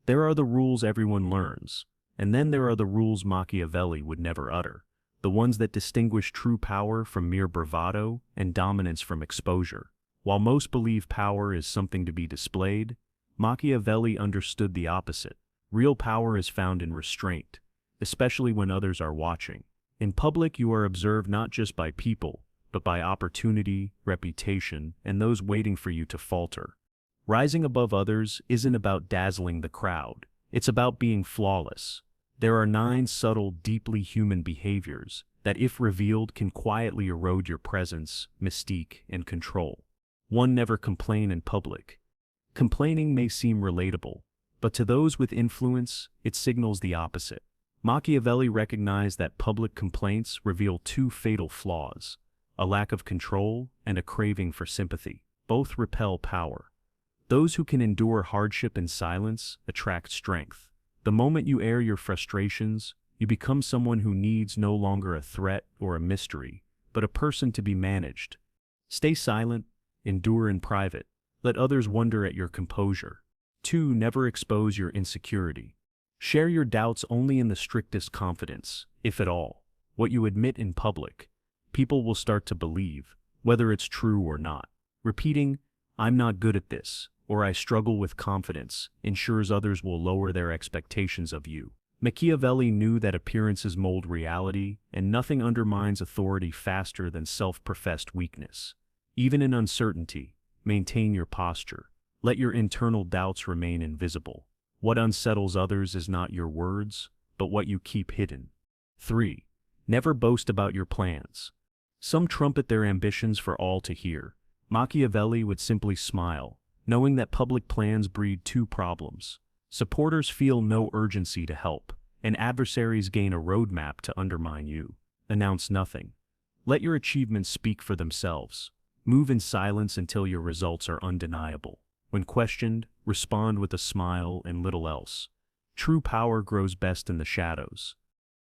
There are the rules everyone learns, and then there are the rules Machiavelli would never utter, the ones that distinguish true power from mere bravado and dominance from exposure. While most believe power is something to be displayed, Machiavelli understood the opposite. Real power is found in restraint, especially when others are watching. In public, you are observed not just by people, but by opportunity, reputation, and those waiting for you to falter. Rising above others isn't about dazzling the crowd. It's about being flawless. There are 9 subtle, deeply human behaviors that, if revealed, can quietly erode your presence, mystique, and control. 1. Never complain in public. Complaining may seem relatable, but to those with influence, it signals the opposite. Machiavelli recognized that public complaints reveal 2 fatal flaws: a lack of control and a craving for sympathy. Both repel power. Those who can endure hardship in silence attract strength. The moment you air your frustrations, you become someone who needs no longer a threat or a mystery, but a person to be managed. Stay silent, endure in private. Let others wonder at your composure. 2. Never expose your insecurity. Share your doubts only in the strictest confidence, if at all. What you admit in public, people will start to believe, whether it's true or not. Repeating, "I'm not good at this," or "I struggle with confidence," ensures others will lower their expectations of you. Machiavelli knew that appearances mold reality, and nothing undermines authority faster than self-professed weakness. Even in uncertainty, maintain your posture. Let your internal doubts remain invisible. What unsettles others is not your words, but what you keep hidden. 3. Never boast about your plans. Some trumpet their ambitions for all to hear. Machiavelli would simply smile, knowing that public plans breed 2 problems. Supporters feel no urgency to help, and adversaries gain a roadmap to undermine you. Announce nothing. Let your achievements speak for themselves. Move in silence until your results are undeniable. When questioned, respond with a smile and little else. True power grows best in the shadows.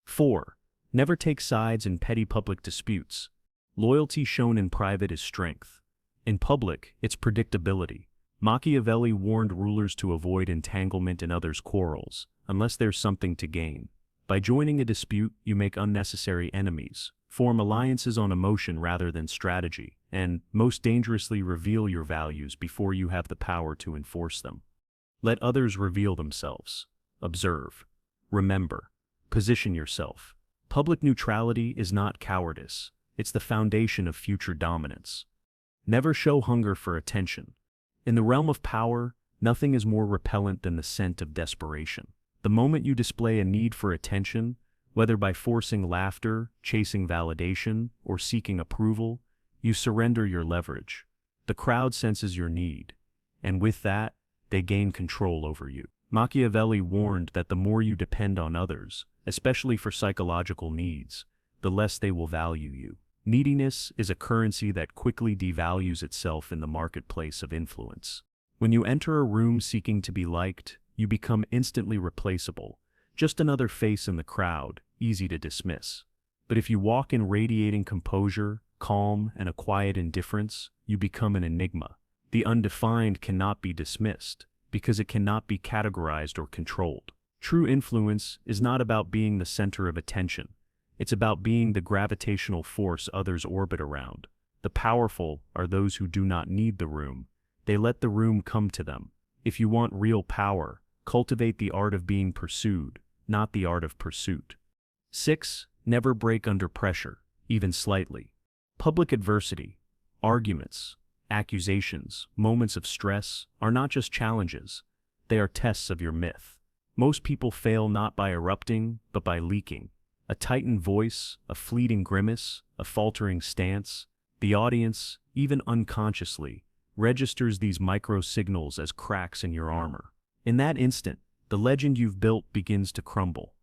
4. Never take sides in petty public disputes. Loyalty shown in private is strength. In public, it's predictability. Machiavelli warned rulers to avoid entanglement in others' quarrels, unless there's something to gain. By joining a dispute, you make unnecessary enemies, form alliances on emotion rather than strategy, and, most dangerously, reveal your values before you have the power to enforce them. Let others reveal themselves. Observe. Remember. Position yourself. Public neutrality is not cowardice. It's the foundation of future dominance. Never show hunger for attention. In the realm of power, nothing is more repellent than the scent of desperation. The moment you display a need for attention, whether by forcing laughter, chasing validation, or seeking approval, you surrender your leverage. The crowd senses your need, and with that, they gain control over you. Machiavelli warned that the more you depend on others, especially for psychological needs, the less they will value you. Neediness is a currency that quickly devalues itself in the marketplace of influence. When you enter a room seeking to be liked, you become instantly replaceable, just another face in the crowd, easy to dismiss. But if you walk in radiating composure, calm, and a quiet indifference, you become an enigma. The undefined cannot be dismissed, because it cannot be categorized or controlled. True influence is not about being the center of attention. It's about being the gravitational force others orbit around. The powerful are those who do not need the room. They let the room come to them. If you want real power, cultivate the art of being pursued, not the art of pursuit. 6. Never break under pressure, even slightly. Public adversity, arguments, accusations, moments of stress are not just challenges. They are tests of your myth. Most people fail not by erupting, but by leaking. A tightened voice, a fleeting grimace, a faltering stance. The audience, even unconsciously, registers these micro-signals as cracks in your armor. In that instant, the legend you've built begins to crumble.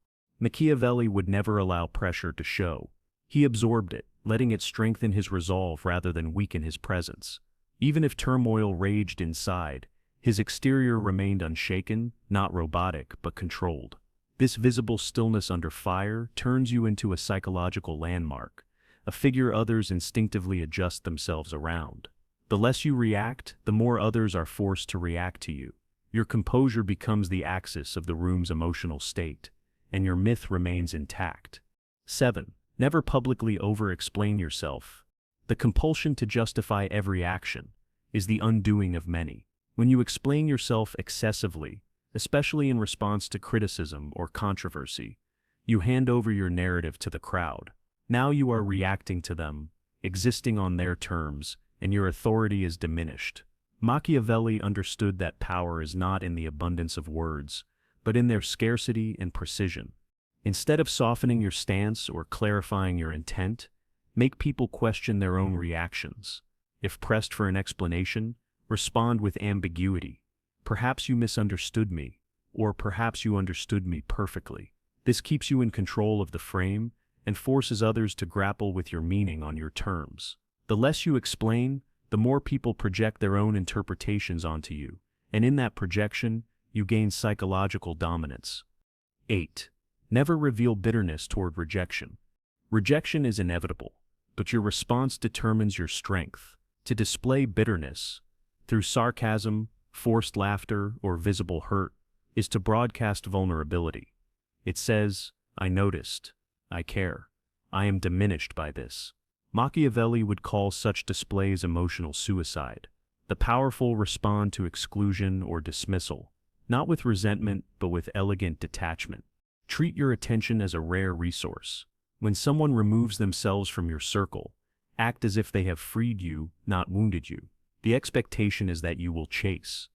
Machiavelli would never allow pressure to show. He absorbed it, letting it strengthen his resolve rather than weaken his presence. Even if turmoil raged inside, his exterior remained unshaken, not robotic, but controlled. This visible stillness under fire turns you into a psychological landmark, a figure others instinctively adjust themselves around. The less you react, the more others are forced to react to you. Your composure becomes the axis of the room's emotional state, and your myth remains intact. 7. Never publicly over-explain yourself. The compulsion to justify every action is the undoing of many. When you explain yourself excessively, especially in response to criticism or controversy, you hand over your narrative to the crowd. Now you are reacting to them, existing on their terms, and your authority is diminished. Machiavelli understood that power is not in the abundance of words, but in their scarcity and precision. Instead of softening your stance or clarifying your intent, make people question their own reactions. If pressed for an explanation, respond with ambiguity. Perhaps you misunderstood me, or perhaps you understood me perfectly. This keeps you in control of the frame and forces others to grapple with your meaning on your terms. The less you explain, the more people project their own interpretations onto you, and in that projection, you gain psychological dominance. 8. Never reveal bitterness toward rejection. Rejection is inevitable, but your response determines your strength. To display bitterness, through sarcasm, forced laughter, or visible hurt, is to broadcast vulnerability. It says, I noticed, I care, I am diminished by this. Machiavelli would call such displays emotional suicide. The powerful respond to exclusion or dismissal, not with resentment but with elegant detachment. Treat your attention as a rare resource. When someone removes themselves from your circle, act as if they have freed you, not wounded you. The expectation is that you will chase.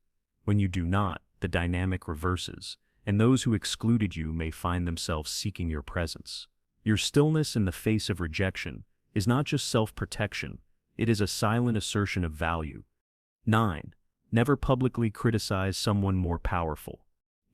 When you do not, the dynamic reverses, and those who excluded you may find themselves seeking your presence. Your stillness in the face of rejection is not just self-protection, it is a silent assertion of value. 9. Never publicly criticize someone more powerful.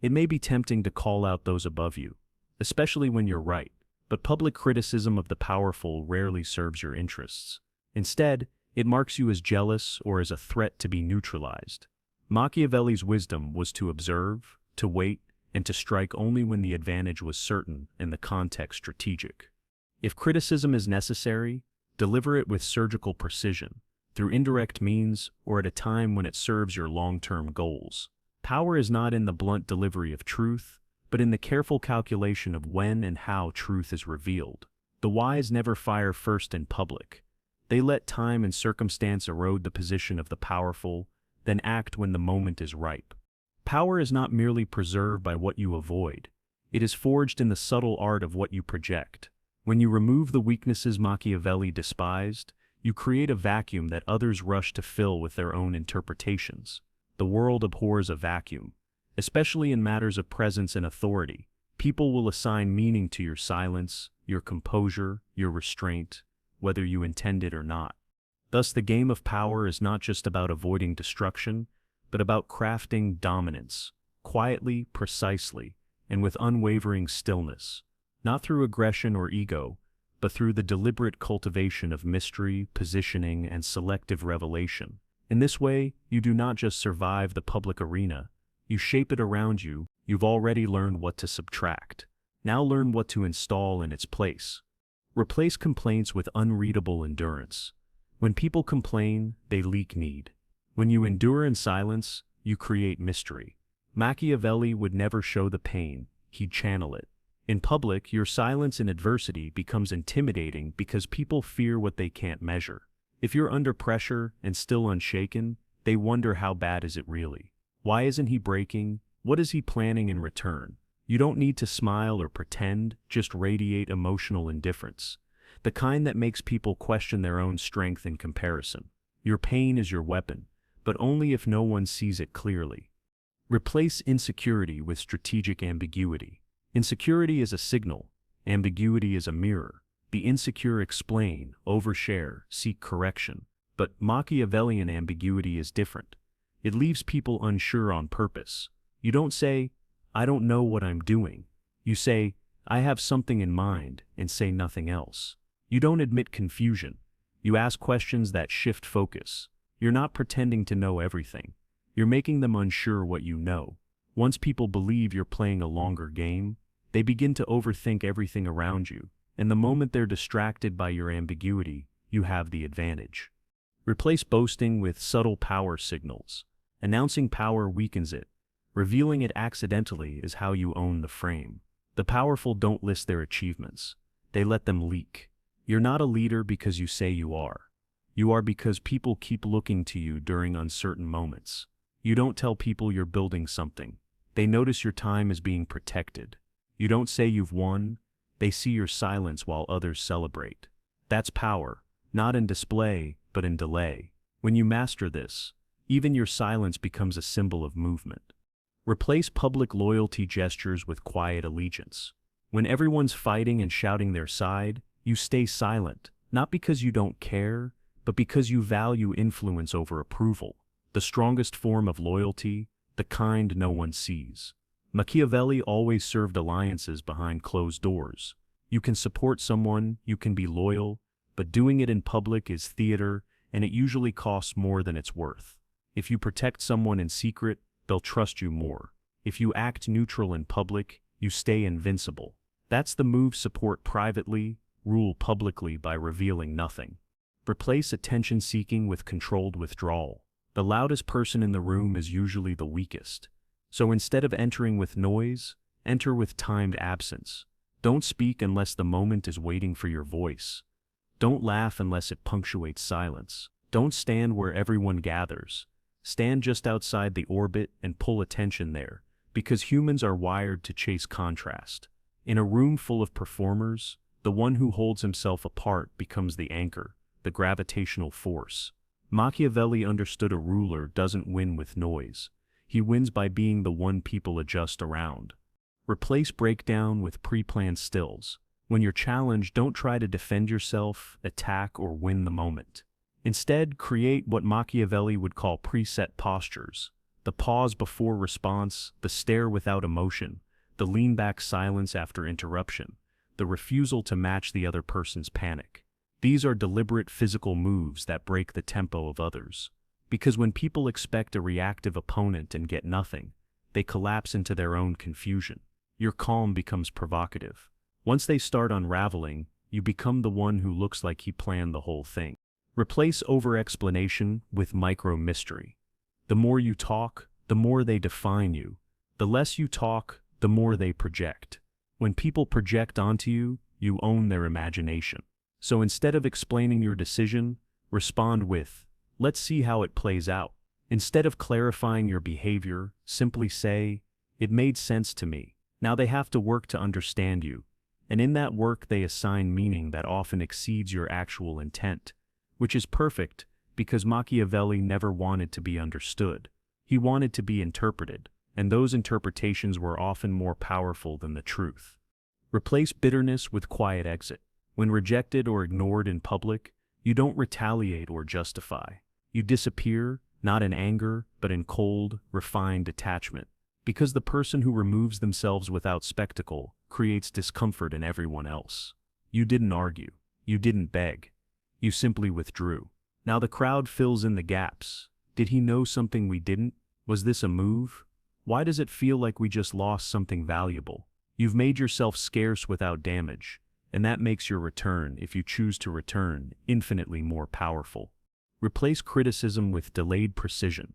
It may be tempting to call out those above you, especially when you're right, but public criticism of the powerful rarely serves your interests. Instead, it marks you as jealous or as a threat to be neutralized. Machiavelli's wisdom was to observe, to wait, and to strike only when the advantage was certain and the context strategic. If criticism is necessary, deliver it with surgical precision, through indirect means or at a time when it serves your long-term goals. Power is not in the blunt delivery of truth, but in the careful calculation of when and how truth is revealed. The wise never fire first in public. They let time and circumstance erode the position of the powerful, then act when the moment is ripe. Power is not merely preserved by what you avoid. It is forged in the subtle art of what you project. When you remove the weaknesses Machiavelli despised, you create a vacuum that others rush to fill with their own interpretations. The world abhors a vacuum, especially in matters of presence and authority. People will assign meaning to your silence, your composure, your restraint, whether you intend it or not. Thus, the game of power is not just about avoiding destruction, but about crafting dominance, quietly, precisely, and with unwavering stillness, not through aggression or ego, but through the deliberate cultivation of mystery, positioning, and selective revelation. In this way, you do not just survive the public arena, you shape it around you. You've already learned what to subtract. Now learn what to install in its place. Replace complaints with unreadable endurance. When people complain, they leak need. When you endure in silence, you create mystery. Machiavelli would never show the pain, he'd channel it. In public, your silence in adversity becomes intimidating because people fear what they can't measure. If you're under pressure and still unshaken, they wonder how bad is it really? Why isn't he breaking? What is he planning in return? You don't need to smile or pretend, just radiate emotional indifference. The kind that makes people question their own strength in comparison. Your pain is your weapon, but only if no one sees it clearly. Replace insecurity with strategic ambiguity. Insecurity is a signal, ambiguity is a mirror. The insecure explain, overshare, seek correction. But Machiavellian ambiguity is different. It leaves people unsure on purpose. You don't say, I don't know what I'm doing. You say, I have something in mind, and say nothing else. You don't admit confusion. You ask questions that shift focus. You're not pretending to know everything. You're making them unsure what you know. Once people believe you're playing a longer game, they begin to overthink everything around you, and the moment they're distracted by your ambiguity, you have the advantage. Replace boasting with subtle power signals. Announcing power weakens it. Revealing it accidentally is how you own the frame. The powerful don't list their achievements. They let them leak. You're not a leader because you say you are. You are because people keep looking to you during uncertain moments. You don't tell people you're building something. They notice your time is being protected. You don't say you've won. They see your silence while others celebrate. That's power, not in display, but in delay. When you master this, even your silence becomes a symbol of movement. Replace public loyalty gestures with quiet allegiance. When everyone's fighting and shouting their side, you stay silent, not because you don't care, but because you value influence over approval. The strongest form of loyalty, the kind no one sees. Machiavelli always served alliances behind closed doors. You can support someone, you can be loyal, but doing it in public is theater, and it usually costs more than it's worth. If you protect someone in secret, they'll trust you more. If you act neutral in public, you stay invincible. That's the move. Support privately, rule publicly by revealing nothing. Replace attention-seeking with controlled withdrawal. The loudest person in the room is usually the weakest. So instead of entering with noise, enter with timed absence. Don't speak unless the moment is waiting for your voice. Don't laugh unless it punctuates silence. Don't stand where everyone gathers. Stand just outside the orbit and pull attention there, because humans are wired to chase contrast. In a room full of performers, the one who holds himself apart becomes the anchor, the gravitational force. Machiavelli understood a ruler doesn't win with noise. He wins by being the one people adjust around. Replace breakdown with pre-planned stills. When you're challenged, don't try to defend yourself, attack, or win the moment. Instead, create what Machiavelli would call preset postures. The pause before response, the stare without emotion, the lean-back silence after interruption, the refusal to match the other person's panic. These are deliberate physical moves that break the tempo of others. Because when people expect a reactive opponent and get nothing, they collapse into their own confusion. Your calm becomes provocative. Once they start unraveling, you become the one who looks like he planned the whole thing. Replace over-explanation with micro-mystery. The more you talk, the more they define you. The less you talk, the more they project. When people project onto you, you own their imagination. So instead of explaining your decision, respond with, "Let's see how it plays out." Instead of clarifying your behavior, simply say, "It made sense to me." Now they have to work to understand you. And in that work they assign meaning that often exceeds your actual intent. Which is perfect, because Machiavelli never wanted to be understood. He wanted to be interpreted, and those interpretations were often more powerful than the truth. Replace bitterness with quiet exit. When rejected or ignored in public, you don't retaliate or justify. You disappear, not in anger, but in cold, refined detachment. Because the person who removes themselves without spectacle creates discomfort in everyone else. You didn't argue. You didn't beg. You simply withdrew. Now the crowd fills in the gaps. Did he know something we didn't? Was this a move? Why does it feel like we just lost something valuable? You've made yourself scarce without damage, and that makes your return, if you choose to return, infinitely more powerful. Replace criticism with delayed precision.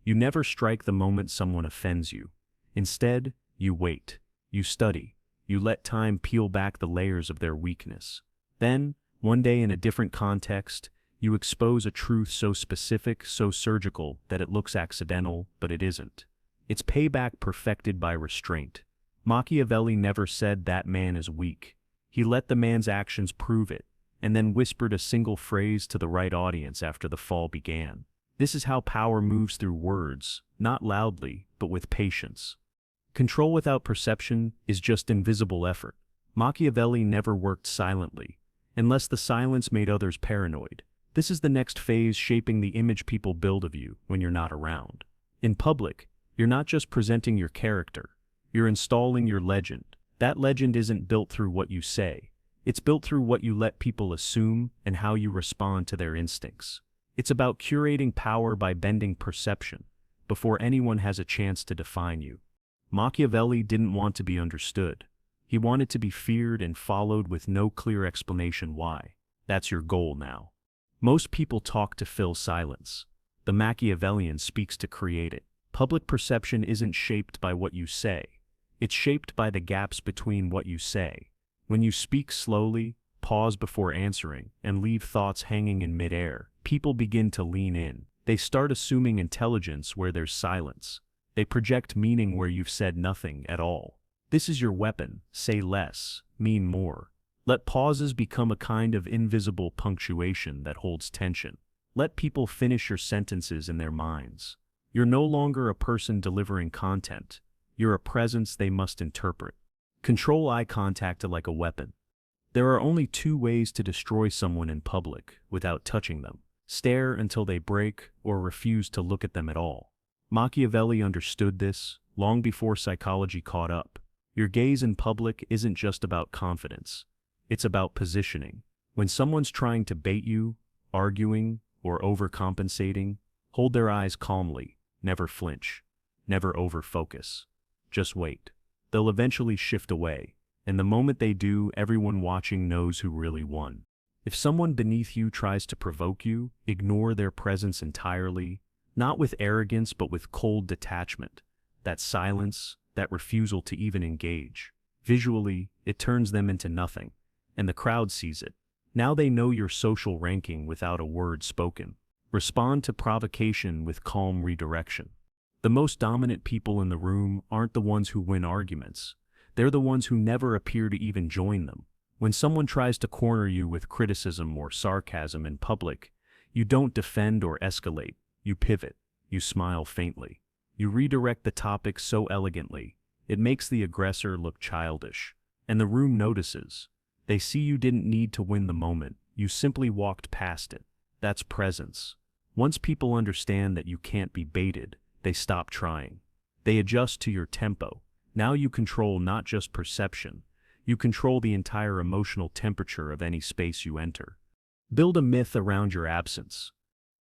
You never strike the moment someone offends you. Instead, you wait. You study. You let time peel back the layers of their weakness. Then, one day in a different context, you expose a truth so specific, so surgical, that it looks accidental, but it isn't. It's payback perfected by restraint. Machiavelli never said that man is weak. He let the man's actions prove it, and then whispered a single phrase to the right audience after the fall began. This is how power moves through words, not loudly, but with patience. Control without perception is just invisible effort. Machiavelli never worked silently, unless the silence made others paranoid. This is the next phase, shaping the image people build of you when you're not around. In public, you're not just presenting your character, you're installing your legend. That legend isn't built through what you say. It's built through what you let people assume and how you respond to their instincts. It's about curating power by bending perception, before anyone has a chance to define you. Machiavelli didn't want to be understood. He wanted to be feared and followed with no clear explanation why. That's your goal now. Most people talk to fill silence. The Machiavellian speaks to create it. Public perception isn't shaped by what you say. It's shaped by the gaps between what you say. When you speak slowly, pause before answering, and leave thoughts hanging in midair, people begin to lean in. They start assuming intelligence where there's silence. They project meaning where you've said nothing at all. This is your weapon. Say less, mean more. Let pauses become a kind of invisible punctuation that holds tension. Let people finish your sentences in their minds. You're no longer a person delivering content. You're a presence they must interpret. Control eye contact like a weapon. There are only two ways to destroy someone in public without touching them: stare until they break or refuse to look at them at all. Machiavelli understood this long before psychology caught up. Your gaze in public isn't just about confidence. It's about positioning. When someone's trying to bait you, arguing, or overcompensating, hold their eyes calmly. Never flinch. Never overfocus. Just wait. They'll eventually shift away, and the moment they do, everyone watching knows who really won. If someone beneath you tries to provoke you, ignore their presence entirely, not with arrogance but with cold detachment. That silence, that refusal to even engage. Visually, it turns them into nothing, and the crowd sees it. Now they know your social ranking without a word spoken. Respond to provocation with calm redirection. The most dominant people in the room aren't the ones who win arguments. They're the ones who never appear to even join them. When someone tries to corner you with criticism or sarcasm in public, you don't defend or escalate. You pivot. You smile faintly. You redirect the topic so elegantly, it makes the aggressor look childish. And the room notices. They see you didn't need to win the moment. You simply walked past it. That's presence. Once people understand that you can't be baited, they stop trying. They adjust to your tempo. Now you control not just perception. You control the entire emotional temperature of any space you enter. Build a myth around your absence.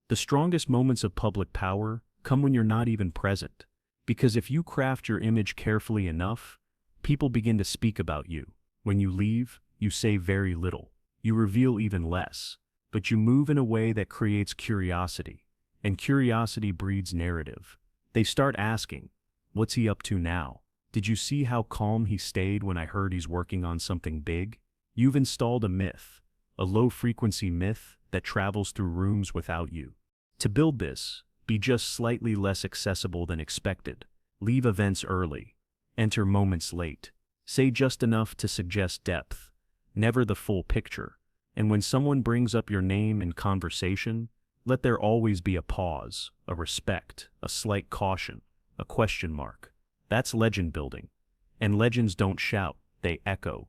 The strongest moments of public power come when you're not even present. Because if you craft your image carefully enough, people begin to speak about you. When you leave, you say very little. You reveal even less. But you move in a way that creates curiosity. And curiosity breeds narrative. They start asking, what's he up to now? Did you see how calm he stayed when I heard he's working on something big? You've installed a myth, a low-frequency myth that travels through rooms without you. To build this, be just slightly less accessible than expected. Leave events early. Enter moments late. Say just enough to suggest depth. Never the full picture. And when someone brings up your name in conversation, let there always be a pause, a respect, a slight caution, a question mark. That's legend building. And legends don't shout, they echo.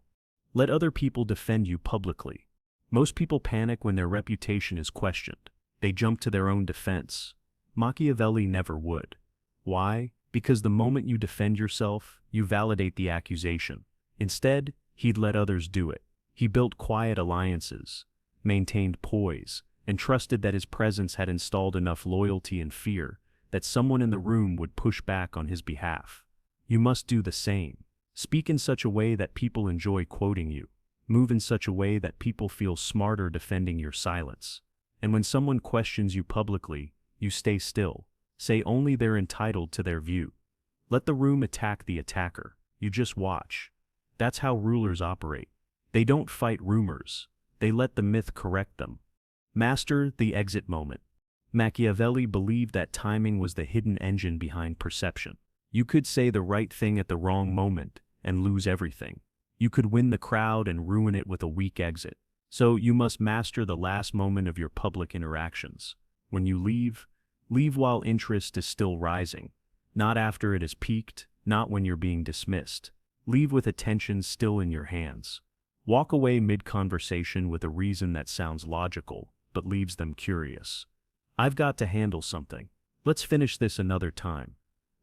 Let other people defend you publicly. Most people panic when their reputation is questioned. They jump to their own defense. Machiavelli never would. Why? Because the moment you defend yourself, you validate the accusation. Instead, he'd let others do it. He built quiet alliances, maintained poise, and trusted that his presence had installed enough loyalty and fear that someone in the room would push back on his behalf. You must do the same. Speak in such a way that people enjoy quoting you. Move in such a way that people feel smarter defending your silence. And when someone questions you publicly, you stay still. Say only they're entitled to their view. Let the room attack the attacker. You just watch. That's how rulers operate. They don't fight rumors. They let the myth correct them. Master the exit moment. Machiavelli believed that timing was the hidden engine behind perception. You could say the right thing at the wrong moment and lose everything. You could win the crowd and ruin it with a weak exit. So you must master the last moment of your public interactions. When you leave, leave while interest is still rising. Not after it has peaked, not when you're being dismissed. Leave with attention still in your hands. Walk away mid-conversation with a reason that sounds logical, but leaves them curious. I've got to handle something. Let's finish this another time.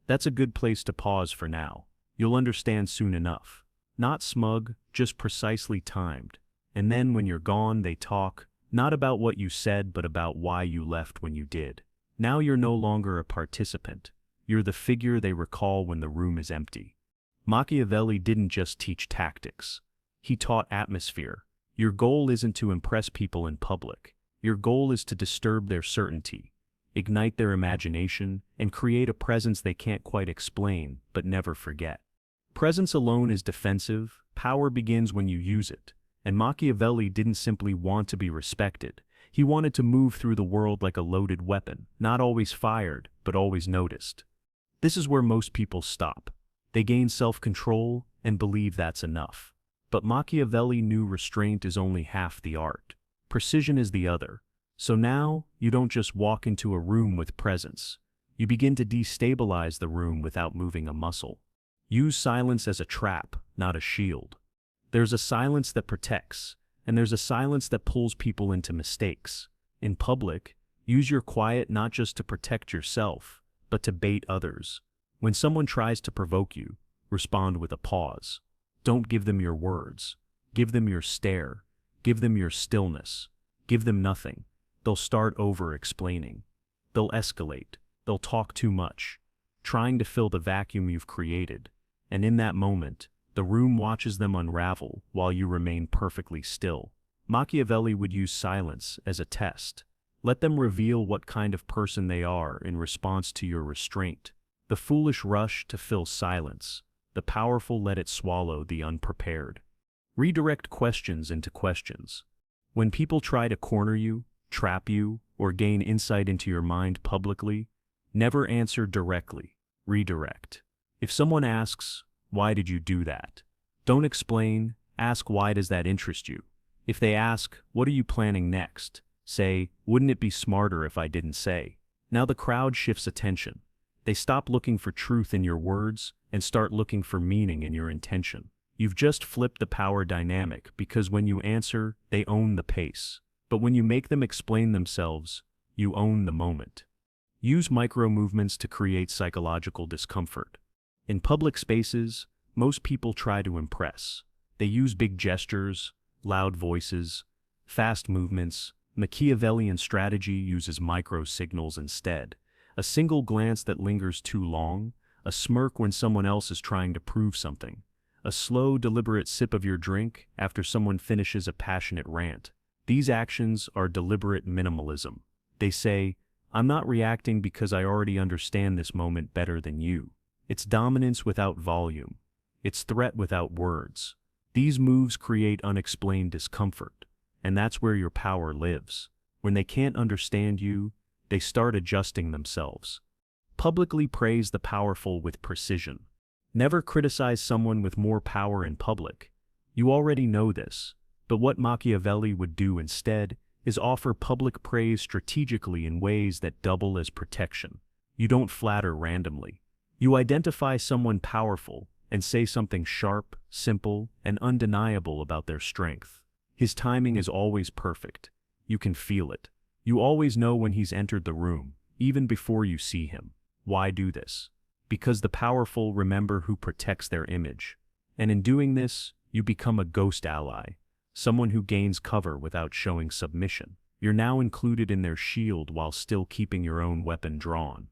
That's a good place to pause for now. You'll understand soon enough. Not smug, just precisely timed. And then when you're gone, they talk, not about what you said, but about why you left when you did. Now you're no longer a participant. You're the figure they recall when the room is empty. Machiavelli didn't just teach tactics. He taught atmosphere. Your goal isn't to impress people in public. Your goal is to disturb their certainty. ignite their imagination, and create a presence they can't quite explain but never forget. Presence alone is defensive, power begins when you use it, and Machiavelli didn't simply want to be respected. He wanted to move through the world like a loaded weapon, not always fired, but always noticed. This is where most people stop. They gain self-control and believe that's enough. But Machiavelli knew restraint is only half the art. Precision is the other. So now, you don't just walk into a room with presence. You begin to destabilize the room without moving a muscle. Use silence as a trap, not a shield. There's a silence that protects, and there's a silence that pulls people into mistakes. In public, use your quiet not just to protect yourself, but to bait others. When someone tries to provoke you, respond with a pause. Don't give them your words. Give them your stare. Give them your stillness. Give them nothing. They'll start over-explaining. They'll escalate. They'll talk too much, trying to fill the vacuum you've created. And in that moment, the room watches them unravel while you remain perfectly still. Machiavelli would use silence as a test. Let them reveal what kind of person they are in response to your restraint. The foolish rush to fill silence. The powerful let it swallow the unprepared. Redirect questions into questions. When people try to corner you, trap you, or gain insight into your mind publicly, never answer directly. Redirect. If someone asks, "Why did you do that?" Don't explain, ask, "Why does that interest you?" If they ask, "What are you planning next?" say, "Wouldn't it be smarter if I didn't say?" Now the crowd shifts attention. They stop looking for truth in your words and start looking for meaning in your intention. You've just flipped the power dynamic because when you answer, they own the pace. But when you make them explain themselves, you own the moment. Use micro movements to create psychological discomfort. In public spaces, most people try to impress. They use big gestures, loud voices, fast movements. Machiavellian strategy uses micro signals instead. A single glance that lingers too long, a smirk when someone else is trying to prove something, a slow, deliberate sip of your drink after someone finishes a passionate rant. These actions are deliberate minimalism. They say, "I'm not reacting because I already understand this moment better than you." It's dominance without volume. It's threat without words. These moves create unexplained discomfort, and that's where your power lives. When they can't understand you, they start adjusting themselves. Publicly praise the powerful with precision. Never criticize someone with more power in public. You already know this, but what Machiavelli would do instead is offer public praise strategically in ways that double as protection. You don't flatter randomly. You identify someone powerful and say something sharp, simple, and undeniable about their strength. His timing is always perfect. You can feel it. You always know when he's entered the room, even before you see him. Why do this? Because the powerful remember who protects their image. And in doing this, you become a ghost ally, someone who gains cover without showing submission. You're now included in their shield while still keeping your own weapon drawn.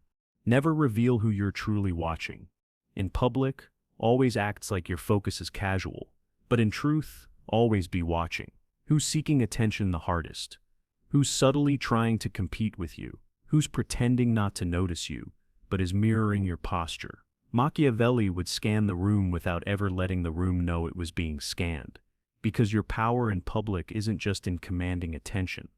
Never reveal who you're truly watching. In public, always acts like your focus is casual, but in truth, always be watching. Who's seeking attention the hardest? Who's subtly trying to compete with you? Who's pretending not to notice you, but is mirroring your posture? Machiavelli would scan the room without ever letting the room know it was being scanned. Because your power in public isn't just in commanding attention,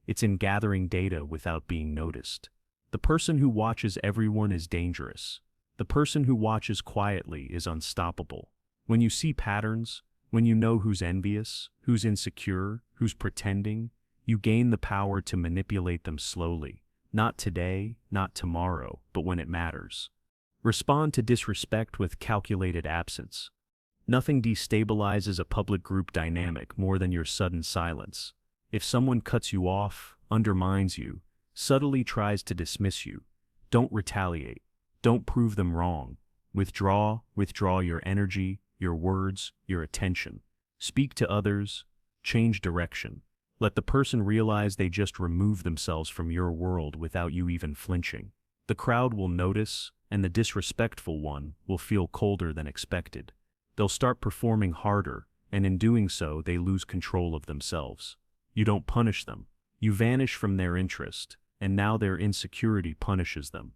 it's in gathering data without being noticed. The person who watches everyone is dangerous. The person who watches quietly is unstoppable. When you see patterns, when you know who's envious, who's insecure, who's pretending, you gain the power to manipulate them slowly. Not today, not tomorrow, but when it matters. Respond to disrespect with calculated absence. Nothing destabilizes a public group dynamic more than your sudden silence. If someone cuts you off, undermines you, subtly tries to dismiss you, don't retaliate. Don't prove them wrong. Withdraw your energy, your words, your attention. Speak to others, change direction. Let the person realize they just removed themselves from your world without you even flinching. The crowd will notice, and the disrespectful one will feel colder than expected. They'll start performing harder, and in doing so, they lose control of themselves. You don't punish them. You vanish from their interest, and now their insecurity punishes them.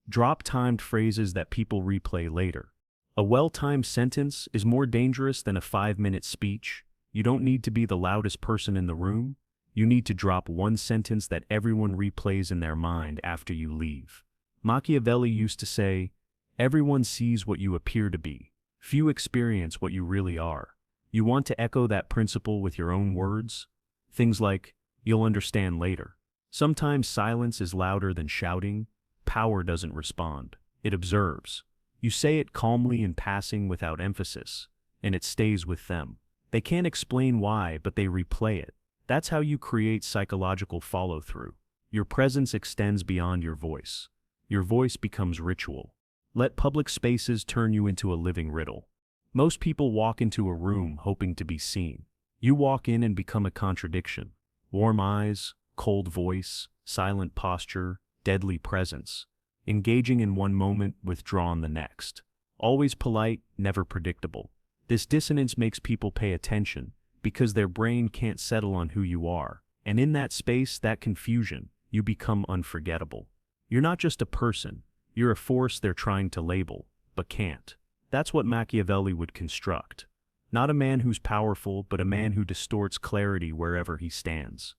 Drop timed phrases that people replay later. A well-timed sentence is more dangerous than a 5-minute speech. You don't need to be the loudest person in the room. You need to drop one sentence that everyone replays in their mind after you leave. Machiavelli used to say, "Everyone sees what you appear to be. Few experience what you really are." You want to echo that principle with your own words? Things like, "You'll understand later." Sometimes silence is louder than shouting. Power doesn't respond. It observes. You say it calmly in passing without emphasis, and it stays with them. They can't explain why, but they replay it. That's how you create psychological follow-through. Your presence extends beyond your voice. Your voice becomes ritual. Let public spaces turn you into a living riddle. Most people walk into a room hoping to be seen. You walk in and become a contradiction. Warm eyes, cold voice, silent posture, deadly presence. Engaging in one moment, withdrawn the next. Always polite, never predictable. This dissonance makes people pay attention because their brain can't settle on who you are. And in that space, that confusion, you become unforgettable. You're not just a person, you're a force they're trying to label, but can't. That's what Machiavelli would construct. Not a man who's powerful, but a man who distorts clarity wherever he stands.